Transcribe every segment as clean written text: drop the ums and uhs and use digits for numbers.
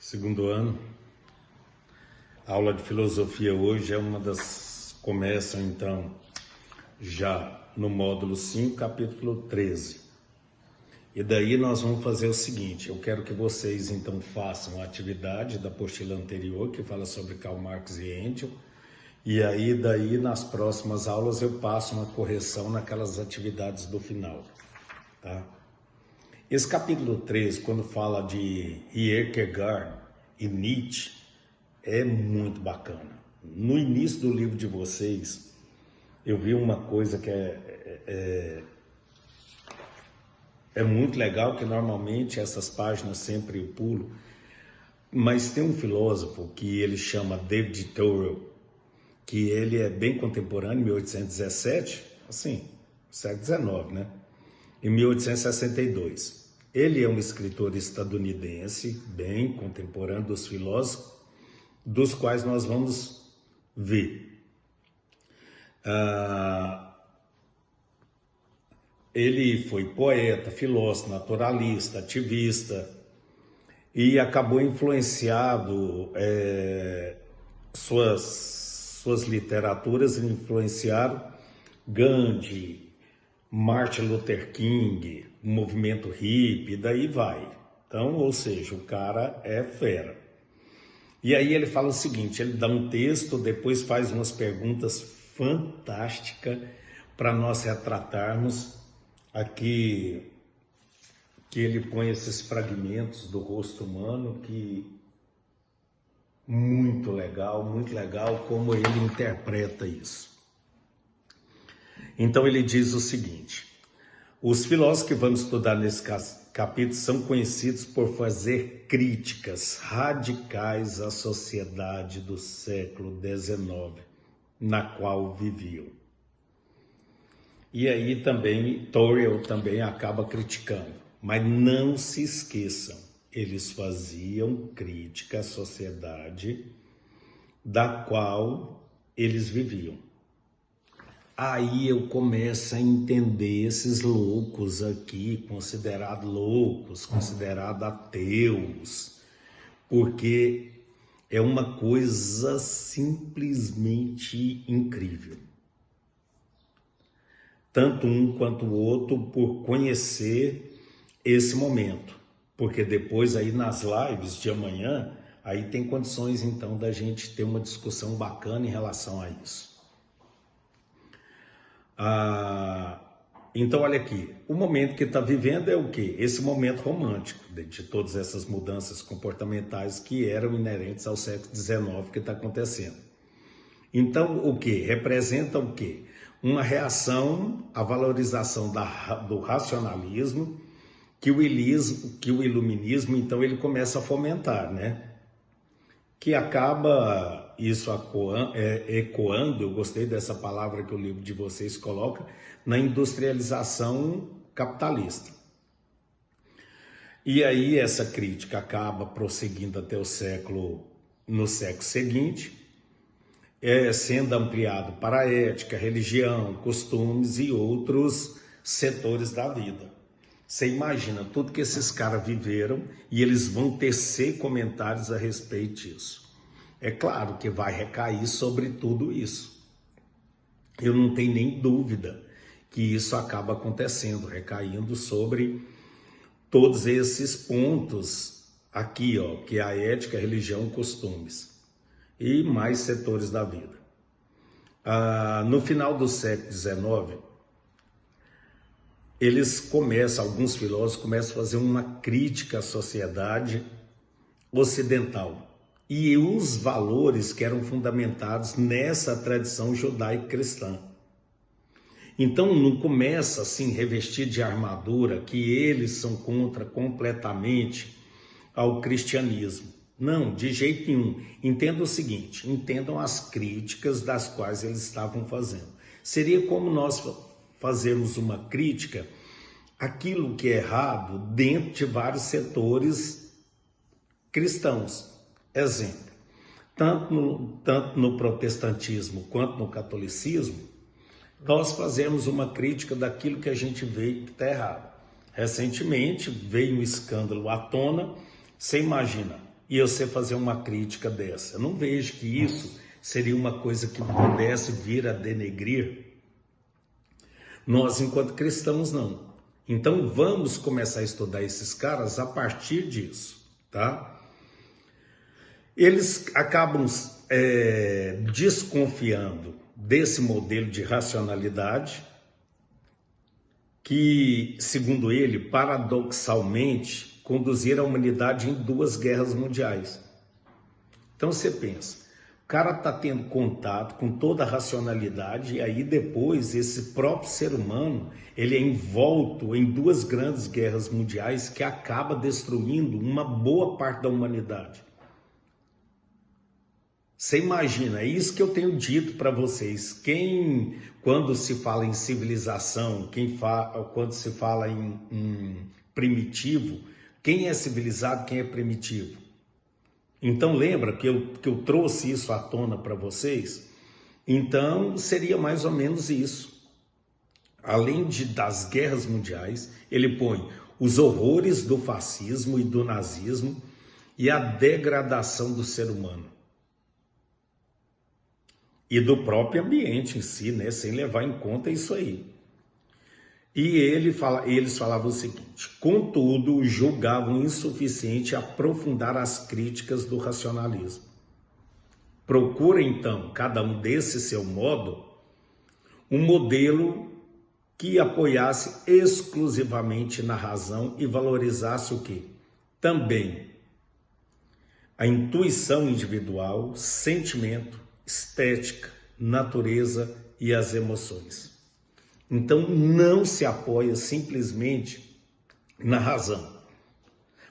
segundo ano. A aula de filosofia hoje é uma das... Começam então já no módulo 5, capítulo 13. E daí nós vamos fazer o seguinte: eu quero que vocês então façam a atividade da apostila anterior, que fala sobre Karl Marx e Engels. E aí daí nas próximas aulas eu passo uma correção naquelas atividades do final, tá? Esse capítulo 13, quando fala de Kierkegaard e Nietzsche, é muito bacana. No início do livro de vocês, eu vi uma coisa que é muito legal, que normalmente essas páginas sempre eu pulo, mas tem um filósofo que ele chama David Thoreau, que ele é bem contemporâneo, 1817, assim, século XIX, né? Em 1862. Ele é um escritor estadunidense, bem contemporâneo dos filósofos, dos quais nós vamos ver. Ele foi poeta, filósofo, naturalista, ativista, e acabou influenciado, suas literaturas influenciaram Gandhi, Martin Luther King, o movimento hippie, daí vai. Então, ou seja, o cara é fera. E aí ele fala o seguinte, ele dá um texto, depois faz umas perguntas fantásticas para nós retratarmos aqui, que ele põe esses fragmentos do rosto humano, que muito legal como ele interpreta isso. Então ele diz o seguinte: os filósofos que vamos estudar nesse capítulo são conhecidos por fazer críticas radicais à sociedade do século XIX, na qual viviam. E aí também Thoreau também acaba criticando, mas não se esqueçam, eles faziam crítica à sociedade da qual eles viviam. Aí eu começo a entender esses loucos aqui, considerados loucos, considerados ateus, porque é uma coisa simplesmente incrível. Tanto um quanto o outro por conhecer esse momento, porque depois aí nas lives de amanhã, aí tem condições então da gente ter uma discussão bacana em relação a isso. Então olha aqui, o momento que está vivendo é o quê? Esse momento romântico, de todas essas mudanças comportamentais que eram inerentes ao século XIX que está acontecendo. Então o que? Representa o quê? Uma reação à valorização do racionalismo que o iluminismo então ele começa a fomentar, né? Que acaba isso ecoando, eu gostei dessa palavra que o livro de vocês coloca, na industrialização capitalista. E aí essa crítica acaba prosseguindo até no século seguinte, sendo ampliado para a ética, religião, costumes e outros setores da vida. Você imagina tudo que esses caras viveram e eles vão tecer comentários a respeito disso. É claro que vai recair sobre tudo isso. Eu não tenho nem dúvida que isso acaba acontecendo, recaindo sobre todos esses pontos aqui, ó, que é a ética, religião, costumes e mais setores da vida. No final do século XIX, alguns filósofos começam a fazer uma crítica à sociedade ocidental e os valores que eram fundamentados nessa tradição judaico-cristã. Então não começa assim revestido de armadura que eles são contra completamente ao cristianismo. Não, de jeito nenhum. Entendam o seguinte, entendam as críticas das quais eles estavam fazendo. Seria como nós fazermos uma crítica àquilo que é errado dentro de vários setores cristãos. Exemplo, tanto no protestantismo quanto no catolicismo, nós fazemos uma crítica daquilo que a gente vê que está errado. Recentemente veio um escândalo à tona, você imagina, e você fazer uma crítica dessa. Eu não vejo que isso seria uma coisa que pudesse vir a denegrir nós enquanto cristãos, não. Então vamos começar a estudar esses caras a partir disso, tá? Eles acabam desconfiando desse modelo de racionalidade que, segundo ele, paradoxalmente, conduzir a humanidade em 2 guerras mundiais. Então você pensa, o cara está tendo contato com toda a racionalidade e aí depois esse próprio ser humano, ele é envolto em 2 grandes guerras mundiais que acaba destruindo uma boa parte da humanidade. Você imagina, é isso que eu tenho dito para vocês. Quando se fala em civilização, quando se fala em primitivo, quem é civilizado, quem é primitivo? Então lembra que eu trouxe isso à tona para vocês? Então seria mais ou menos isso. Além das guerras mundiais, ele põe os horrores do fascismo e do nazismo e a degradação do ser humano. E do próprio ambiente em si, né? Sem levar em conta isso aí. E eles falavam o seguinte: contudo, julgavam insuficiente aprofundar as críticas do racionalismo. Procura então, cada um desse seu modo, um modelo que apoiasse exclusivamente na razão e valorizasse o quê? Também a intuição individual, sentimento, estética, natureza e as emoções. Então não se apoia simplesmente na razão.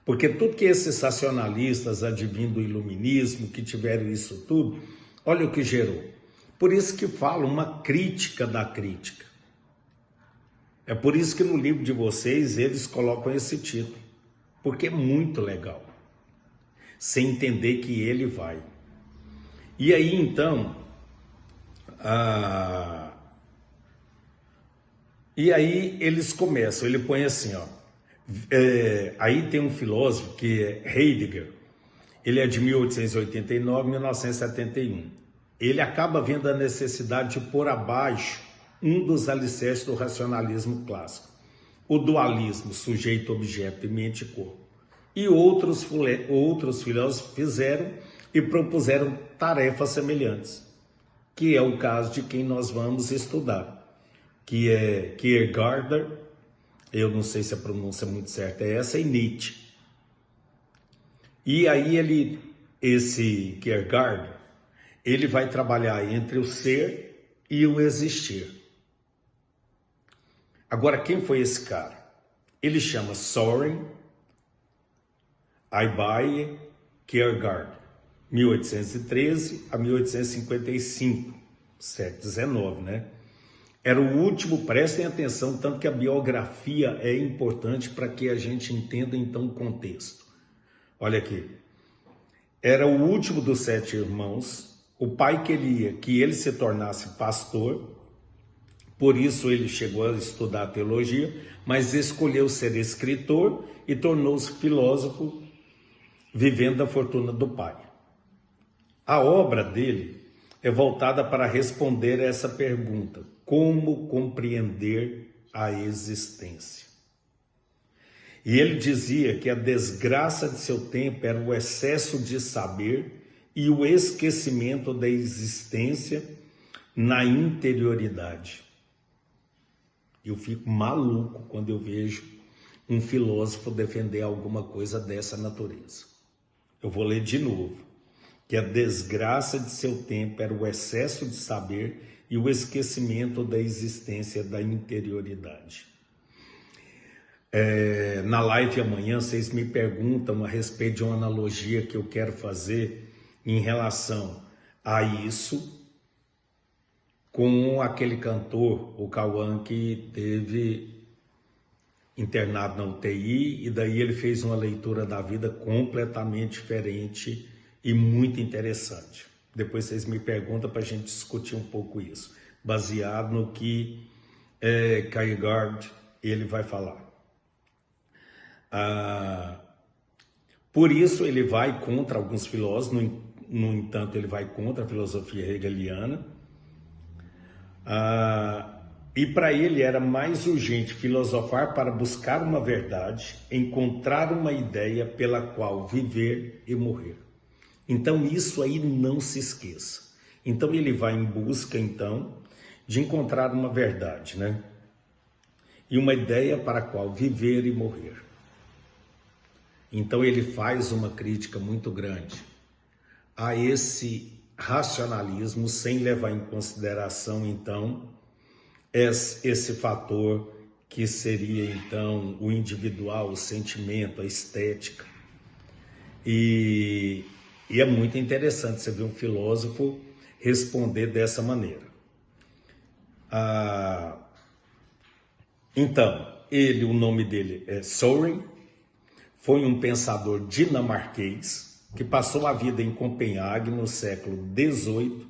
Porque tudo que esses racionalistas advindo do iluminismo, que tiveram isso tudo, olha o que gerou. Por isso que falo uma crítica da crítica. É por isso que no livro de vocês eles colocam esse título. Porque é muito legal. Sem entender que ele vai. E aí, então, eles começam, ele põe assim, ó, aí tem um filósofo que é Heidegger, ele é de 1889 a 1971. Ele acaba vendo a necessidade de pôr abaixo um dos alicerces do racionalismo clássico, o dualismo sujeito-objeto e mente-corpo. E outros filósofos fizeram e propuseram tarefas semelhantes, que é o caso de quem nós vamos estudar, que é Kierkegaard, eu não sei se a pronúncia muito certa é essa, e Nietzsche. E aí esse Kierkegaard, ele vai trabalhar entre o ser e o existir. Agora, quem foi esse cara? Ele chama Søren Kierkegaard, Kierkegaard, 1813 a 1855, século XIX, né? Era o último, prestem atenção, tanto que a biografia é importante para que a gente entenda então o contexto. Olha aqui, era o último dos 7 irmãos, o pai queria que ele se tornasse pastor, por isso ele chegou a estudar teologia, mas escolheu ser escritor e tornou-se filósofo, vivendo da fortuna do pai. A obra dele é voltada para responder essa pergunta: como compreender a existência? E ele dizia que a desgraça de seu tempo era o excesso de saber e o esquecimento da existência na interioridade. Eu fico maluco quando eu vejo um filósofo defender alguma coisa dessa natureza. Eu vou ler de novo. Que a desgraça de seu tempo era o excesso de saber e o esquecimento da existência da interioridade. Na live amanhã, vocês me perguntam a respeito de uma analogia que eu quero fazer em relação a isso com aquele cantor, o Cauã, que teve internado na UTI, e daí ele fez uma leitura da vida completamente diferente e muito interessante. Depois vocês me perguntam para a gente discutir um pouco isso, baseado no que Kierkegaard ele vai falar. Por isso ele vai contra alguns filósofos, no entanto ele vai contra a filosofia hegeliana, e para ele era mais urgente filosofar para buscar uma verdade, encontrar uma ideia pela qual viver e morrer. Então isso aí não se esqueça. Então ele vai em busca então de encontrar uma verdade, né? E uma ideia para a qual viver e morrer. Então ele faz uma crítica muito grande a esse racionalismo, sem levar em consideração então esse fator que seria então o individual, o sentimento, a estética. E é muito interessante você ver um filósofo responder dessa maneira. Então, o nome dele é Søren, foi um pensador dinamarquês que passou a vida em Copenhague no século XVIII,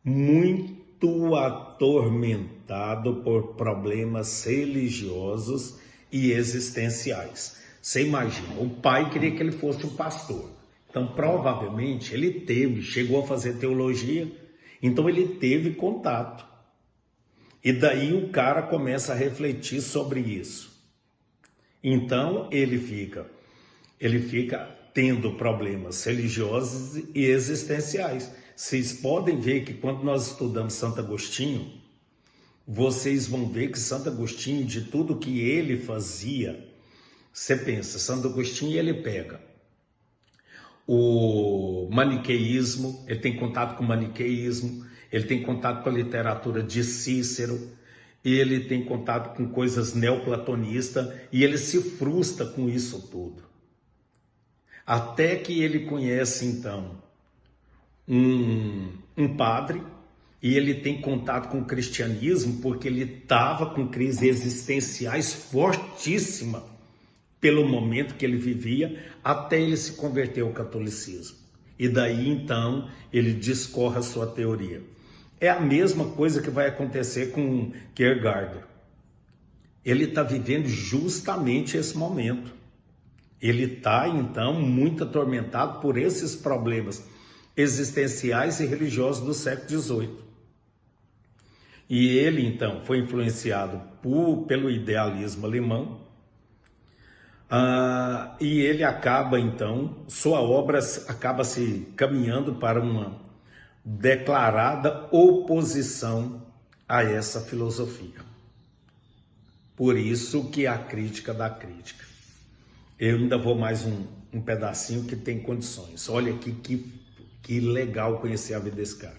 muito atormentado por problemas religiosos e existenciais. Você imagina, o pai queria que ele fosse um pastor, então provavelmente ele chegou a fazer teologia, então ele teve contato. E daí o cara começa a refletir sobre isso. Então ele fica tendo problemas religiosos e existenciais. Vocês podem ver que quando nós estudamos Santo Agostinho, vocês vão ver que Santo Agostinho, de tudo que ele fazia, você pensa, Santo Agostinho ele pega o maniqueísmo, ele tem contato com o maniqueísmo, ele tem contato com a literatura de Cícero, ele tem contato com coisas neoplatonistas e ele se frustra com isso tudo. Até que ele conhece então um padre e ele tem contato com o cristianismo porque ele estava com crises existenciais fortíssimas pelo momento que ele vivia, até ele se converter ao catolicismo. E daí então ele discorre a sua teoria. É a mesma coisa que vai acontecer com Kierkegaard. Ele está vivendo justamente esse momento. Ele está, então, muito atormentado por esses problemas existenciais e religiosos do século XVIII. E ele, então, foi influenciado pelo idealismo alemão, e ele acaba, então, sua obra acaba se caminhando para uma declarada oposição a essa filosofia. Por isso que a crítica da crítica. Eu ainda vou mais um pedacinho que tem condições. Olha aqui que legal conhecer a vida desse cara.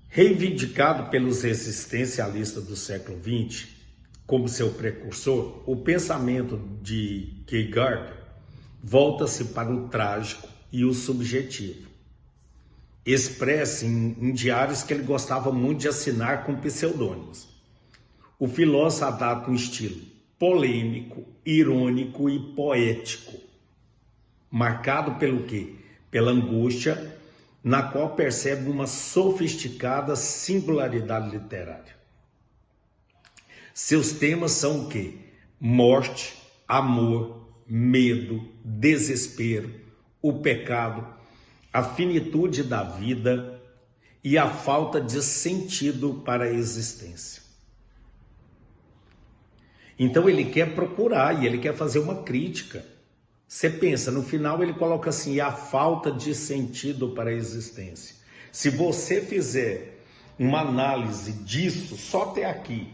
Reivindicado pelos existencialistas do século XX como seu precursor, o pensamento de Kierkegaard volta-se para o trágico e o subjetivo. Expressa em diários que ele gostava muito de assinar com pseudônimos. O filósofo adapta um estilo polêmico, irônico e poético, marcado pelo quê? Pela angústia, na qual percebe uma sofisticada singularidade literária. Seus temas são o quê? Morte, amor, medo, desespero, o pecado, a finitude da vida e a falta de sentido para a existência. Então ele quer procurar e ele quer fazer uma crítica. Você pensa, no final ele coloca assim, a falta de sentido para a existência. Se você fizer uma análise disso, só até aqui,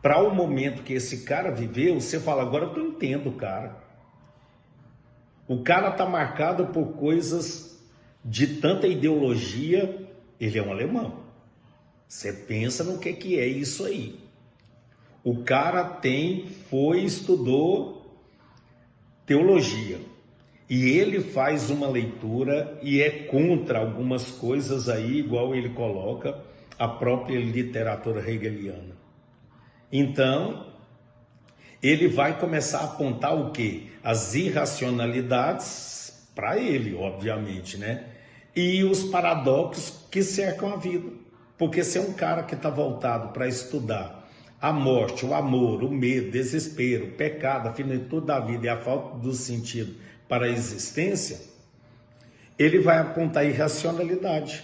para o momento que esse cara viveu, você fala, agora eu entendo o cara. O cara está marcado por coisas de tanta ideologia, ele é um alemão. Você pensa no que é isso aí. O cara estudou teologia e ele faz uma leitura e é contra algumas coisas aí, igual ele coloca a própria literatura hegeliana. Então, ele vai começar a apontar o quê? As irracionalidades para ele, obviamente, né? E os paradoxos que cercam a vida. Porque se é um cara que está voltado para estudar a morte, o amor, o medo, o desespero, o pecado, a finitude da vida e a falta do sentido para a existência, ele vai apontar a irracionalidade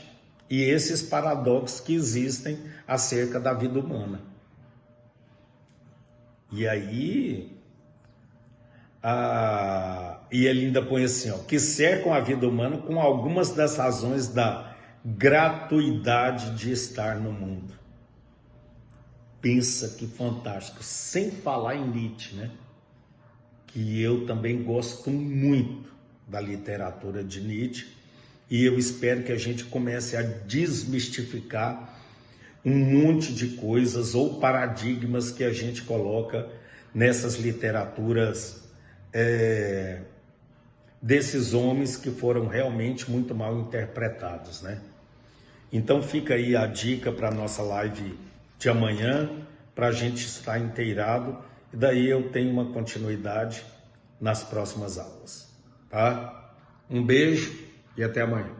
e esses paradoxos que existem acerca da vida humana. E aí, e ele ainda põe assim, ó, que cercam a vida humana com algumas das razões da gratuidade de estar no mundo. Pensa que fantástico, sem falar em Nietzsche, né? Que eu também gosto muito da literatura de Nietzsche, e eu espero que a gente comece a desmistificar um monte de coisas ou paradigmas que a gente coloca nessas literaturas desses homens que foram realmente muito mal interpretados, né? Então fica aí a dica para a nossa live de amanhã, para a gente estar inteirado, e daí eu tenho uma continuidade nas próximas aulas, tá? Um beijo e até amanhã.